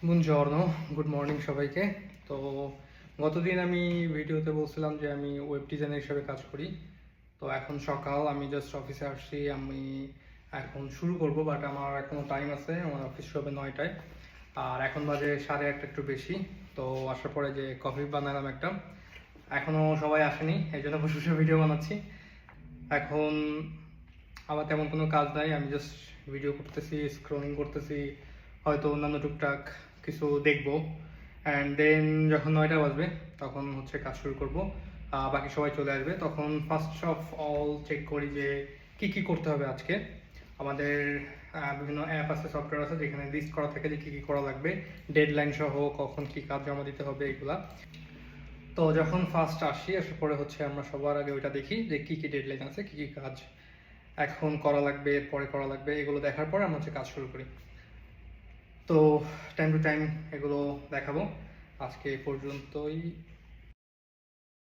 বুনজর্নো, good morning সবাইকে। তো গতদিন আমি ভিডিওতে বলছিলাম যে আমি ওয়েব ডিজাইনার হিসেবে কাজ করি। তো এখন সকাল, আমি জাস্ট অফিসে আসছি। আমি এখন শুরু করব, বাট আমার এখনও টাইম আছে। আমার অফিস শুরু হবে 9টায়, আর এখন বাজে 1:30 একটু বেশি। তো আসার পরে যে কফি বানালাম একটা, এখনও সবাই আসেনি, এই জন্য বসে বসে ভিডিও বানাচ্ছি। এখন আমার তেমন কোনো কাজ নাই, আমি জাস্ট ভিডিও করতেছি, স্ক্রলিং করতেছি, হয়তো অন্যান্য টুকটাক কিছু দেখবো। অ্যান্ড দেন যখন 9টা বাজবে তখন হচ্ছে কাজ শুরু করব। বাকি সবাই চলে আসবে, তখন ফার্স্ট অফ অল চেক করি যে কি কি করতে হবে আজকে। আমাদের বিভিন্ন অ্যাপ আছে, সফটওয়্যার আছে, যেখানে লিস্ট করা থাকে যে কী কী করা লাগবে, ডেডলাইন সহ কখন কী কাজ জমা দিতে হবে এগুলা। তো যখন ফার্স্ট আসি, আসার পরে হচ্ছে আমরা সবার আগে ওইটা দেখি যে কী কী ডেডলাইন আছে, কী কী কাজ এখন করা লাগবে, পরে করা লাগবে, এগুলো দেখার পরে আমরা হচ্ছে কাজ শুরু করি। তো টাইম টু টাইম এগুলো দেখাবো। আজকে এই পর্যন্তই।